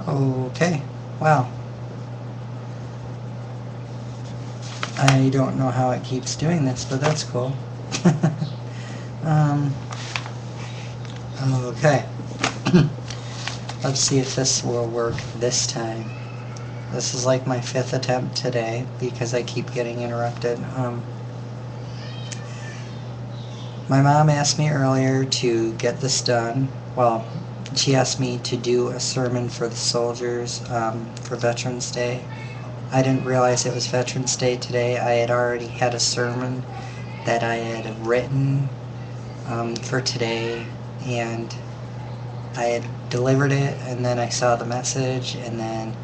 Okay, wow. I don't know how it keeps doing this, but that's cool. um, okay. Let's see if this will work this time. This is like my 5th attempt today because I keep getting interrupted. My mom asked me earlier to get this done. Well, she asked me to do a sermon for the soldiers for Veterans Day. I didn't realize it was Veterans Day today. I had already had a sermon that I had written for today, and I had delivered it, and then I saw the message, and then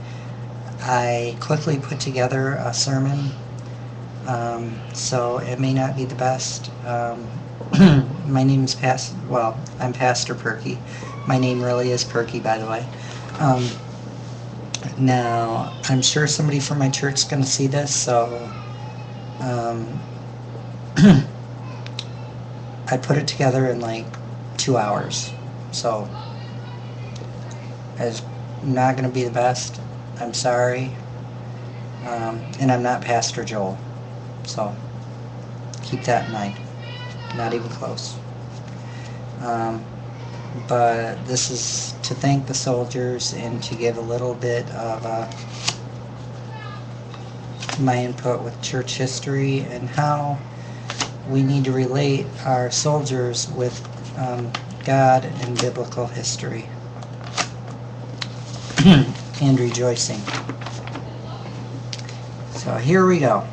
I quickly put together a sermon. So it may not be the best. My name is I'm Pastor Perky. My name really is Perky, by the way. Now, I'm sure somebody from my church is going to see this, so I put it together in like 2 hours. So it's not going to be the best. I'm sorry. And I'm not Pastor Joel. So keep that in mind. Not even close. But this is to thank the soldiers and to give a little bit of my input with church history and how we need to relate our soldiers with God and biblical history and rejoicing. So here we go.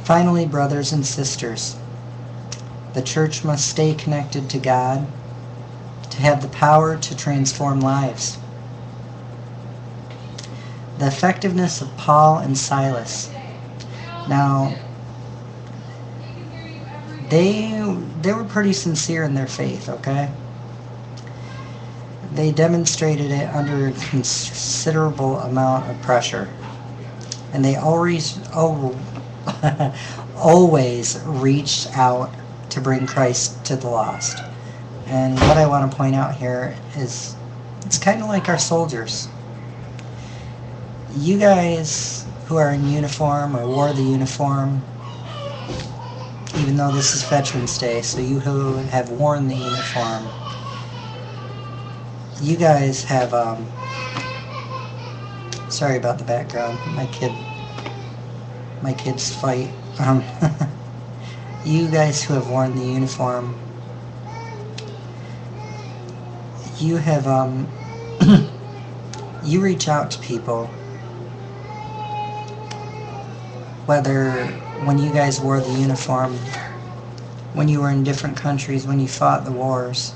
Finally, brothers and sisters, the church must stay connected to God to have the power to transform lives. The effectiveness of Paul and Silas. Now, they were pretty sincere in their faith, okay? They demonstrated it under a considerable amount of pressure. And they always reached out to bring Christ to the lost. And what I want to point out here is it's kind of like our soldiers. You guys who are in uniform or wore the uniform, even though this is Veterans Day, so you who have worn the uniform, you guys have, sorry about the background, my kids fight. You guys who have worn the uniform, you have, you reach out to people, whether when you guys wore the uniform, when you were in different countries, when you fought the wars,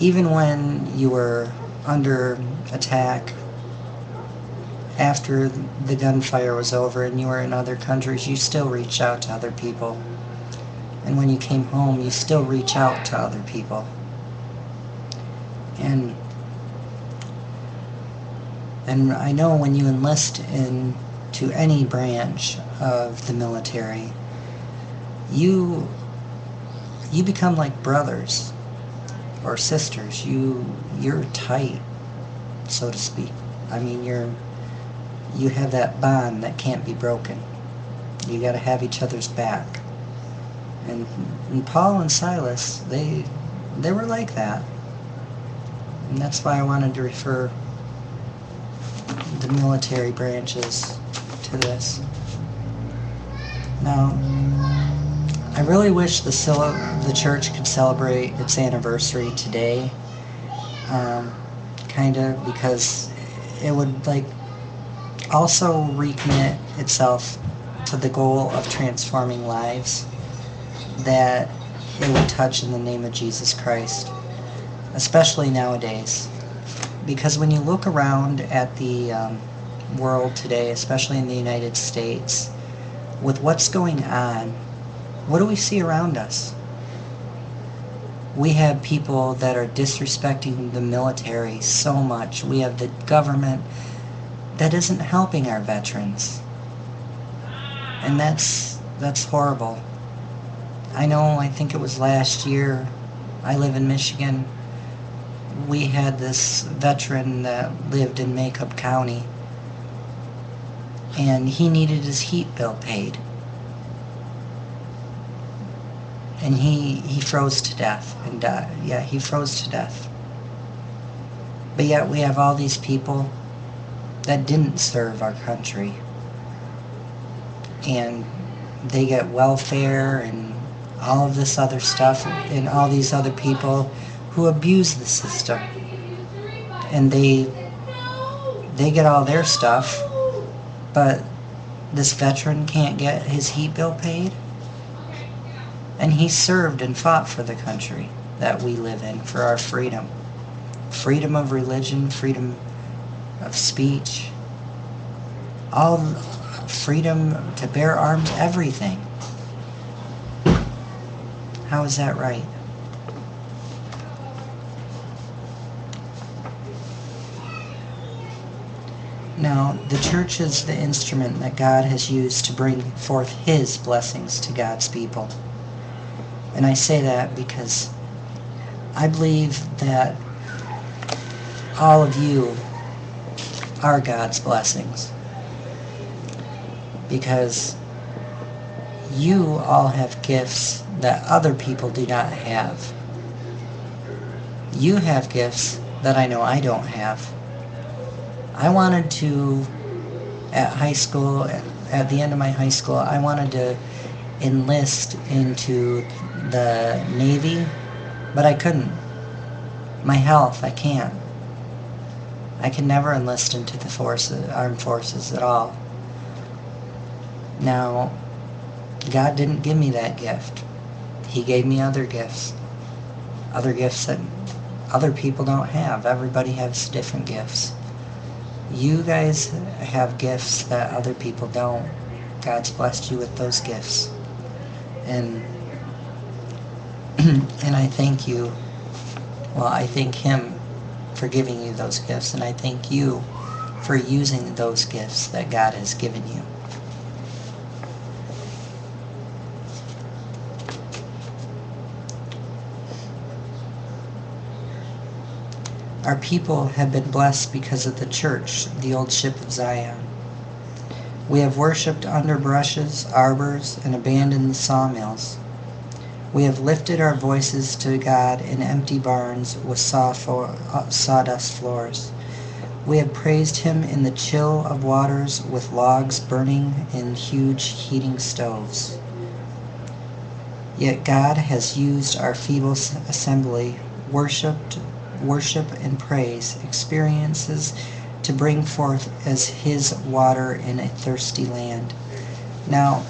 even when you were under attack, after the gunfire was over and you were in other countries, you still reach out to other people. And when you came home, you still reach out to other people. And I know when you enlist into any branch of the military, you become like brothers or sisters. You're tight, so to speak. I mean, you have that bond that can't be broken. You got to have each other's back. And Paul and Silas, they were like that. And that's why I wanted to refer the military branches to this. Now, I really wish the church could celebrate its anniversary today, kind of, because it would like also recommit itself to the goal of transforming lives that it would touch in the name of Jesus Christ, especially nowadays. Because when you look around at the world today, especially in the United States, with what's going on, what do we see around us? We have people that are disrespecting the military so much. We have the government that isn't helping our veterans. And that's horrible. I know, I think it was last year, I live in Michigan, we had this veteran that lived in Macomb County, and he needed his heat bill paid. And he froze to death and died. Yeah, he froze to death. But yet we have all these people that didn't serve our country. And they get welfare and all of this other stuff, and all these other people who abuse the system. And they get all their stuff, but this veteran can't get his heat bill paid. And he served and fought for the country that we live in, for our freedom. Freedom of religion, freedom of speech, all freedom to bear arms, everything. How is that right? Now, the church is the instrument that God has used to bring forth His blessings to God's people. And I say that because I believe that all of you are God's blessings. Because you all have gifts that other people do not have. You have gifts that I know I don't have. I wanted to, at high school, at the end of my high school, I wanted to enlist into the Navy, but I couldn't. My health, I can't. I can never enlist into the armed forces at all. Now, God didn't give me that gift. He gave me other gifts that other people don't have. Everybody has different gifts. You guys have gifts that other people don't. God's blessed you with those gifts. And I thank you. Well, I thank Him for giving you those gifts, and I thank you for using those gifts that God has given you. Our people have been blessed because of the church, the old ship of Zion. We have worshipped under brushes, arbors, and abandoned the sawmills. We have lifted our voices to God in empty barns with sawdust floors. We have praised Him in the chill of waters with logs burning in huge heating stoves. Yet God has used our feeble assembly, worship and praise experiences to bring forth as His water in a thirsty land. Now,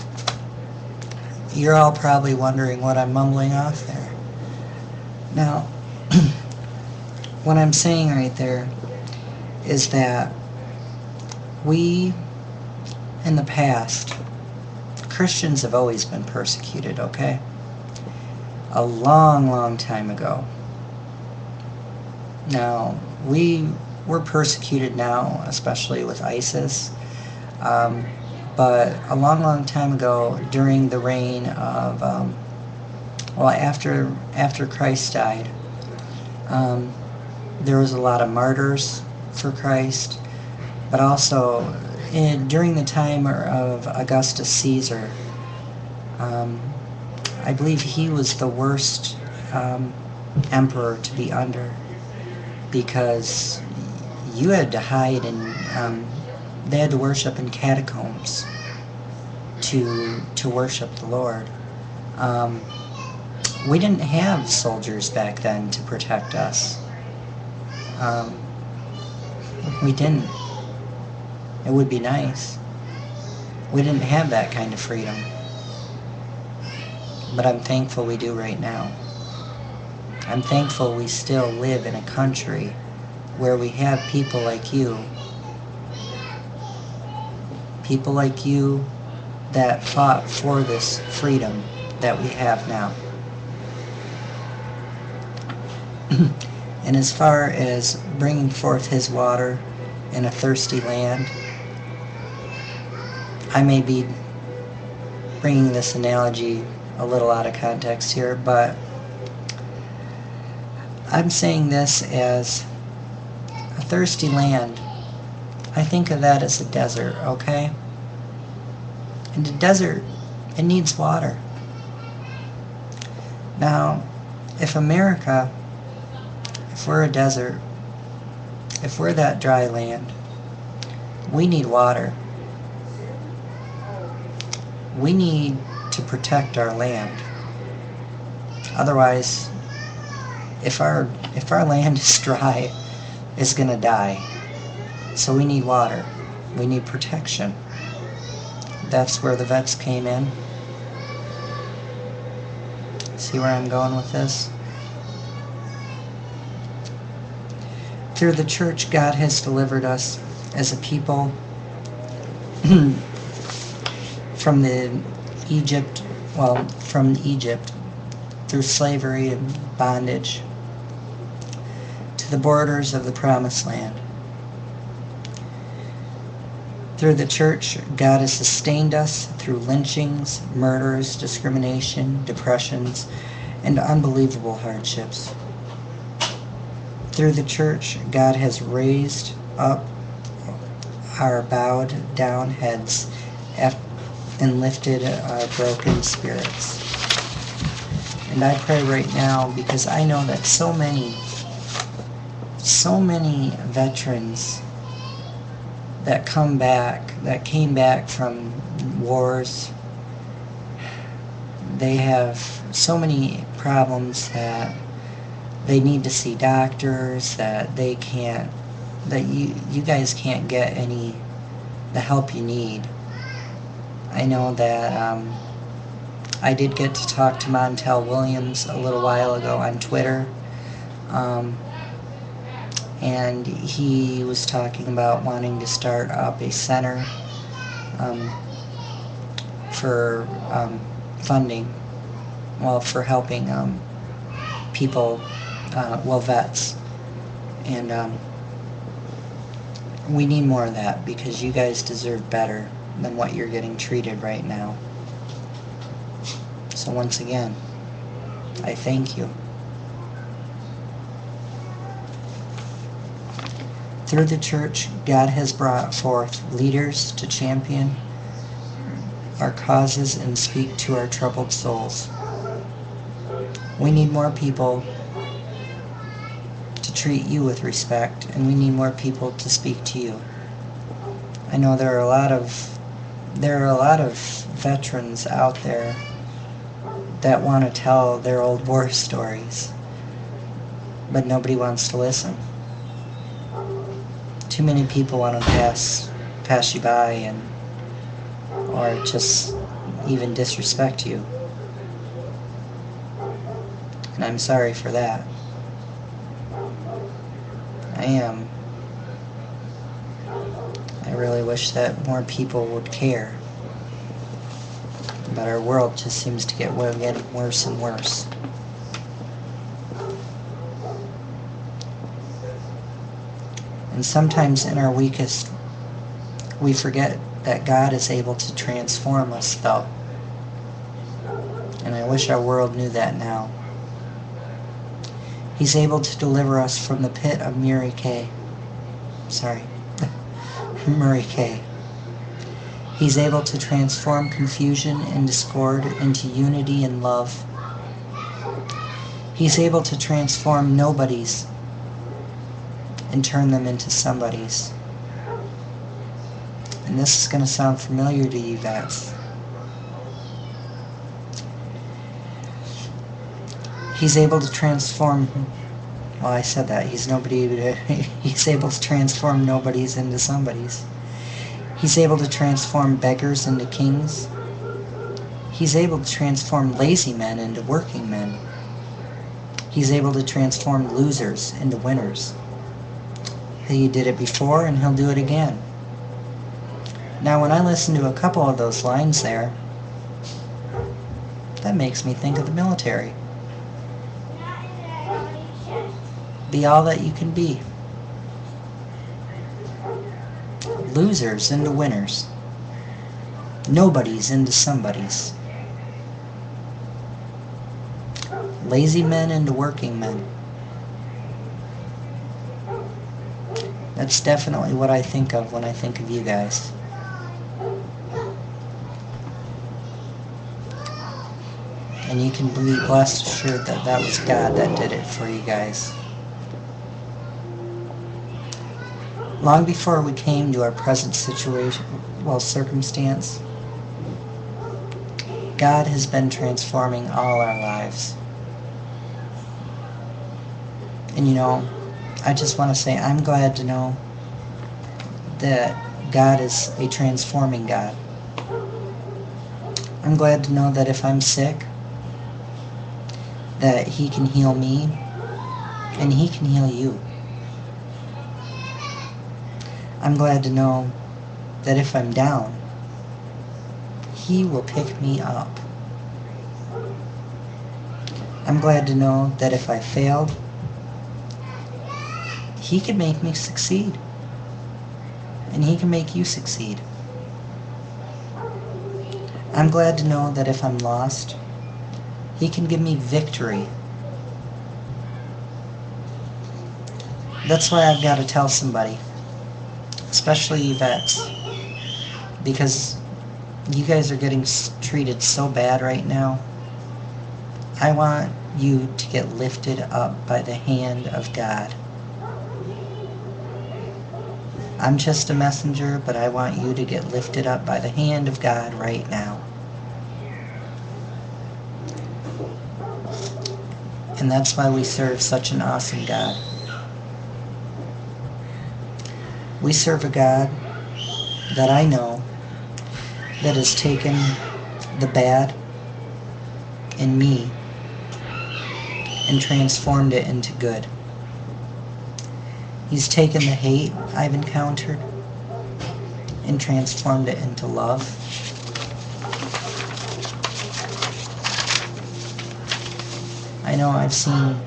you're all probably wondering what I'm mumbling off there. Now, what I'm saying right there is that we, in the past, Christians have always been persecuted, okay? A long, long time ago. Now, we're persecuted now, especially with ISIS. But a long, long time ago, during the reign of, after Christ died, there was a lot of martyrs for Christ, but also during the time of Augustus Caesar, I believe he was the worst emperor to be under, because you had to hide and they had to worship in catacombs to worship the Lord. We didn't have soldiers back then to protect us. We didn't. It would be nice. We didn't have that kind of freedom. But I'm thankful we do right now. I'm thankful we still live in a country where we have people like you. People like you that fought for this freedom that we have now. And as far as bringing forth His water in a thirsty land, I may be bringing this analogy a little out of context here, but I'm saying this as a thirsty land. I think of that as a desert, okay? And a desert, it needs water. Now, if America, if we're a desert, if we're that dry land, we need water. We need to protect our land. Otherwise, if our land is dry, it's gonna die. So we need water. We need protection. That's where the vets came in. See where I'm going with this? Through the church, God has delivered us as a people from Egypt, through slavery and bondage to the borders of the Promised Land. Through the church, God has sustained us through lynchings, murders, discrimination, depressions, and unbelievable hardships. Through the church, God has raised up our bowed down heads and lifted our broken spirits. And I pray right now, because I know that so many veterans that came back from wars, they have so many problems that they need to see doctors, that you guys can't get the help you need. I know that I did get to talk to Montel Williams a little while ago on Twitter, and he was talking about wanting to start up a center for funding, for helping people, vets. And we need more of that, because you guys deserve better than what you're getting treated right now. So once again, I thank you. Through the church, God has brought forth leaders to champion our causes and speak to our troubled souls. We need more people to treat you with respect, and we need more people to speak to you. I know there are a lot of veterans out there that want to tell their old war stories, but nobody wants to listen. Too many people want to pass you by or just even disrespect you. And I'm sorry for that. I really wish that more people would care. But our world just seems to get worse and worse. And sometimes in our weakest, we forget that God is able to transform us, though. And I wish our world knew that now. He's able to deliver us from the pit of Murray K. He's able to transform confusion and discord into unity and love. He's able to transform nobodies and turn them into somebodies. And this is going to sound familiar to you guys. He's able to transform, well, I said that. He's able to transform nobodies into somebodies. He's able to transform beggars into kings. He's able to transform lazy men into working men. He's able to transform losers into winners. He did it before, and he'll do it again. Now, when I listen to a couple of those lines there, that makes me think of the military. Be all that you can be. Losers into winners. Nobodies into somebodies. Lazy men into working men. That's definitely what I think of when I think of you guys. And you can be blessed assured that that was God that did it for you guys. Long before we came to our present situation, circumstance, God has been transforming all our lives. And you know, I just want to say I'm glad to know that God is a transforming God. I'm glad to know that if I'm sick, that He can heal me and He can heal you. I'm glad to know that if I'm down, He will pick me up. I'm glad to know that if I failed, He can make me succeed. And He can make you succeed. I'm glad to know that if I'm lost, He can give me victory. That's why I've got to tell somebody, especially you vets, because you guys are getting treated so bad right now. I want you to get lifted up by the hand of God. I'm just a messenger, but I want you to get lifted up by the hand of God right now. And that's why we serve such an awesome God. We serve a God that I know that has taken the bad in me and transformed it into good. He's taken the hate I've encountered and transformed it into love. I know I've seen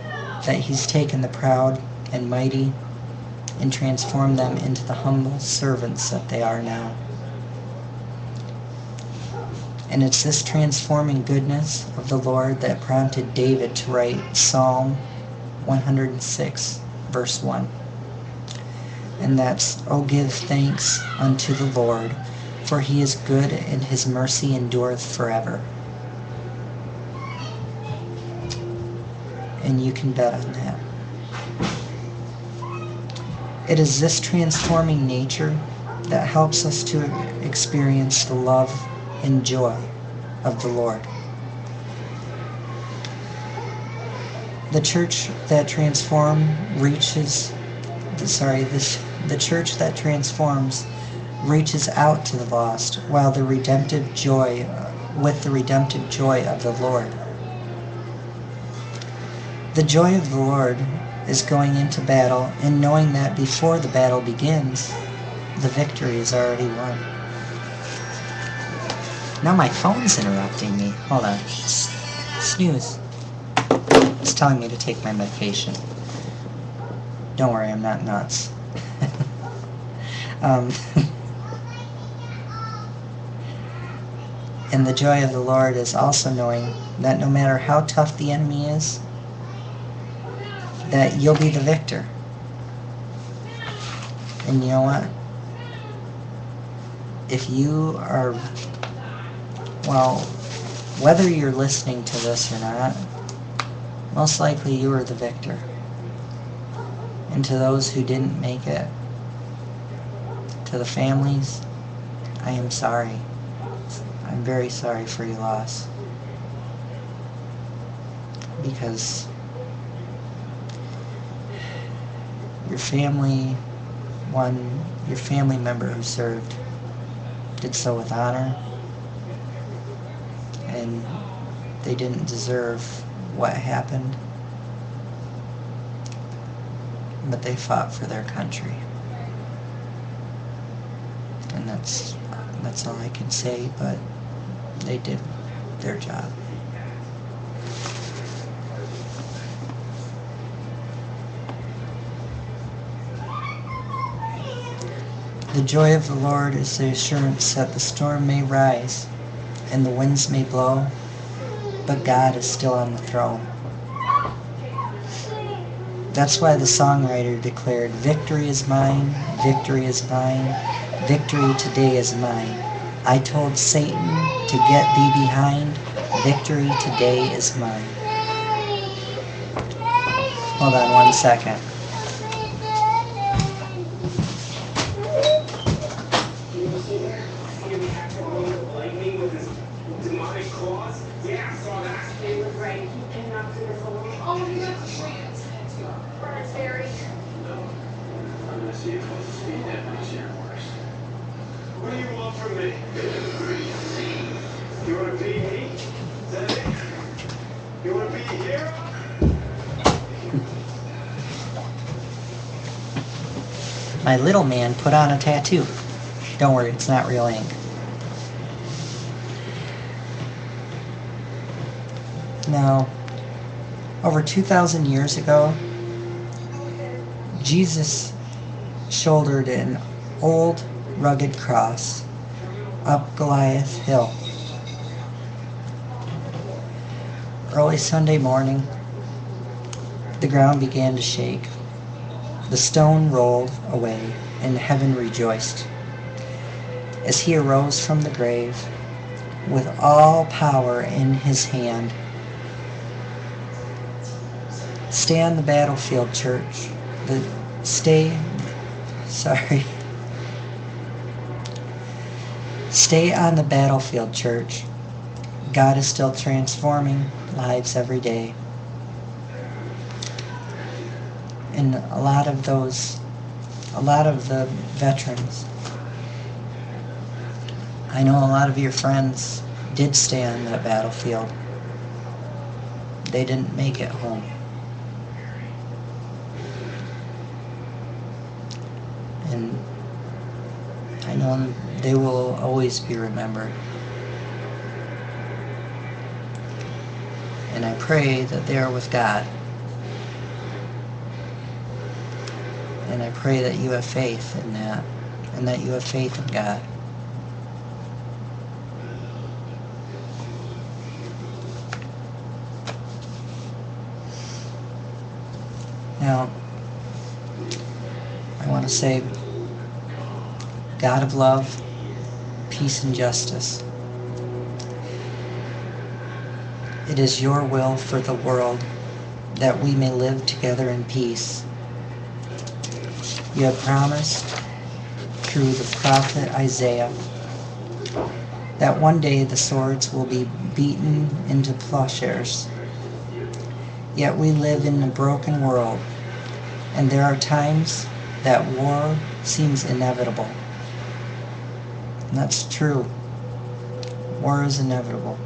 that He's taken the proud and mighty and transformed them into the humble servants that they are now. And it's this transforming goodness of the Lord that prompted David to write Psalm 106, verse 1. And that's, "O give thanks unto the Lord, for He is good, and His mercy endureth forever." And you can bet on that. It is this transforming nature that helps us to experience the love and joy of the Lord. The church that the church that transforms reaches out to the lost with the redemptive joy of the Lord. The joy of the Lord is going into battle and knowing that before the battle begins, the victory is already won. Now my phone's interrupting me. Hold on. Snooze. It's telling me to take my medication. Don't worry, I'm not nuts. And the joy of the Lord is also knowing that no matter how tough the enemy is, that you'll be the victor. And you know what? If you are, whether you're listening to this or not, most likely you are the victor. And to those who didn't make it, to the families, I am sorry. I'm very sorry for your loss. Because your family member who served did so with honor, and they didn't deserve what happened, but they fought for their country. And that's all I can say, but they did their job. The joy of the Lord is the assurance that the storm may rise and the winds may blow, but God is still on the throne. That's why the songwriter declared, "Victory is mine, victory is mine, victory today is mine. I told Satan to get thee behind, victory today is mine." Hold on one second. What do you want from me? You want to be me? Is that it? You want to be a hero? My little man put on a tattoo. Don't worry, it's not real ink. Now, over 2,000 years ago, Jesus shouldered an old, rugged cross up Goliath Hill. Early Sunday morning, the ground began to shake. The stone rolled away, and heaven rejoiced as he arose from the grave with all power in his hand. Stay on the battlefield, church. Stay on the battlefield, church. God is still transforming lives every day. And a lot of the veterans, I know a lot of your friends did stay on that battlefield. They didn't make it home. And I know they will always be remembered. And I pray that they are with God. And I pray that you have faith in that, and that you have faith in God. Now, I want to say, God of love, peace and justice, it is your will for the world that we may live together in peace. You have promised through the prophet Isaiah that one day the swords will be beaten into plowshares. Yet we live in a broken world, and there are times that war seems inevitable. And that's true. War is inevitable.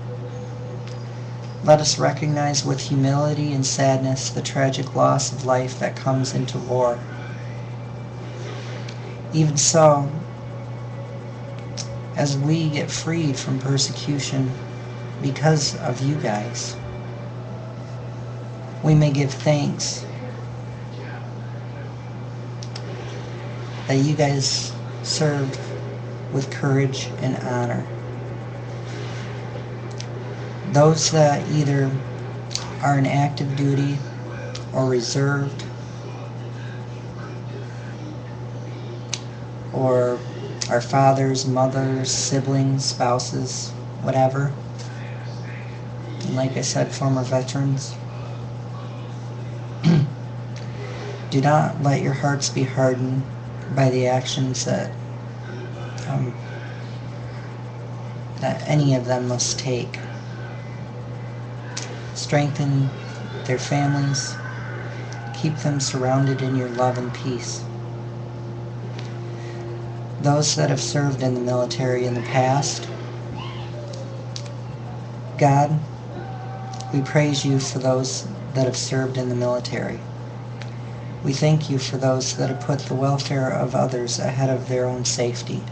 Let us recognize with humility and sadness the tragic loss of life that comes into war. Even so, as we get freed from persecution because of you guys, we may give thanks that you guys served with courage and honor. Those that either are in active duty or reserved, or our fathers, mothers, siblings, spouses, whatever. And like I said, former veterans. Do not let your hearts be hardened by the actions that any of them must take. Strengthen their families. Keep them surrounded in your love and peace. Those that have served in the military in the past, God, we praise you for those that have served in the military. We thank you for those that have put the welfare of others ahead of their own safety.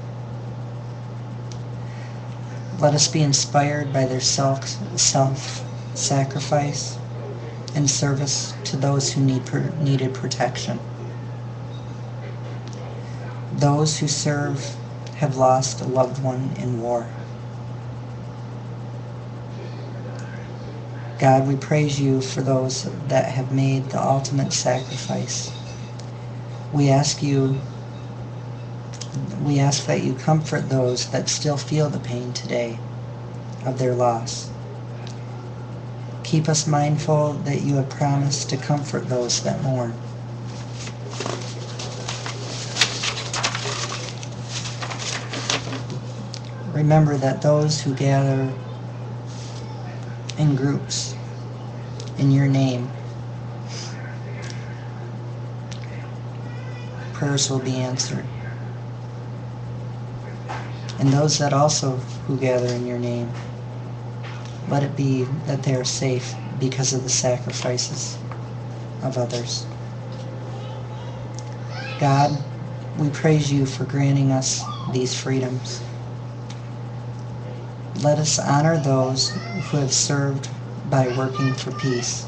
Let us be inspired by their self-sacrifice and service to those who needed protection. Those who serve have lost a loved one in war. God, we praise you for those that have made the ultimate sacrifice. We ask that you comfort those that still feel the pain today of their loss. Keep us mindful that you have promised to comfort those that mourn. Remember that those who gather in groups in your name, prayers will be answered. And those that also who gather in your name, let it be that they are safe because of the sacrifices of others. God, we praise you for granting us these freedoms. Let us honor those who have served by working for peace.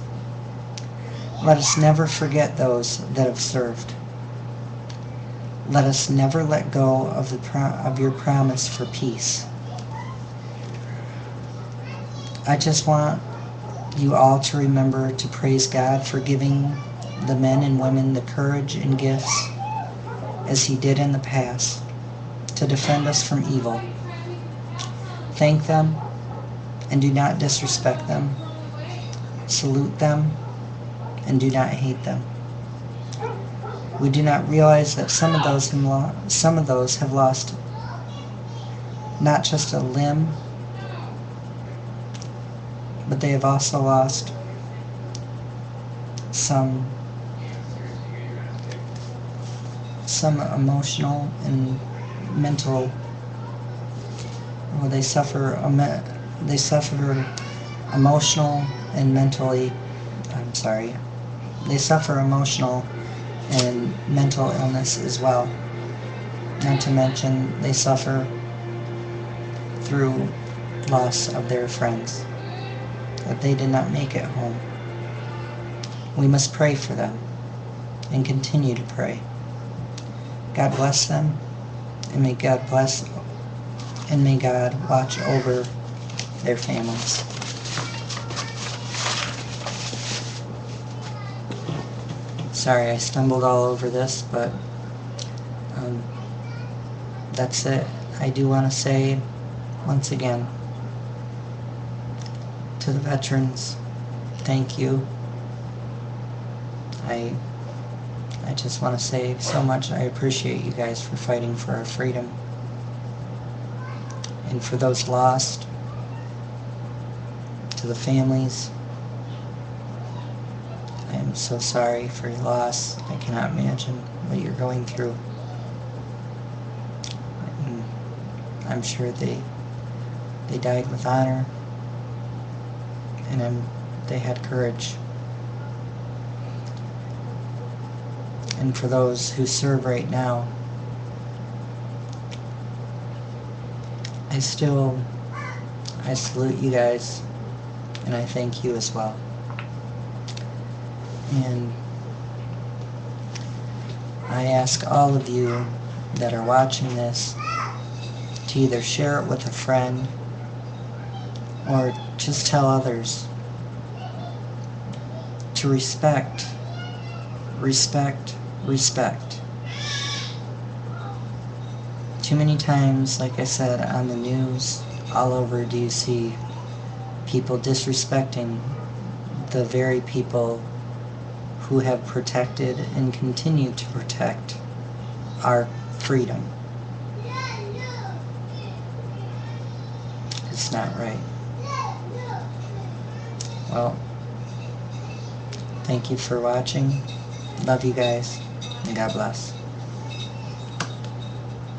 Let us never forget those that have served. Let us never let go of your promise for peace. I just want you all to remember to praise God for giving the men and women the courage and gifts, as he did in the past, to defend us from evil. Thank them and do not disrespect them. Salute them and do not hate them. We do not realize that some of those have lost not just a limb, but they have also lost some emotional and mental. Well, they suffer emotional and mentally. They suffer emotional and mental illness as well. Not to mention they suffer through loss of their friends, that they did not make it home. We must pray for them and continue to pray. God bless them, and may God watch over their families. Sorry, I stumbled all over this, but that's it. I do want to say, once again, to the veterans, thank you. I just want to say so much. I appreciate you guys for fighting for our freedom. And for those lost, to the families, I am so sorry for your loss. I cannot imagine what you're going through. And I'm sure they died with honor, and they had courage. And for those who serve right now, I salute you guys, and I thank you as well. And I ask all of you that are watching this to either share it with a friend or just tell others to respect. Too many times, like I said, on the news, all over, do you see people disrespecting the very people who have protected and continue to protect our freedom. It's not right. Well, thank you for watching. Love you guys, and God bless.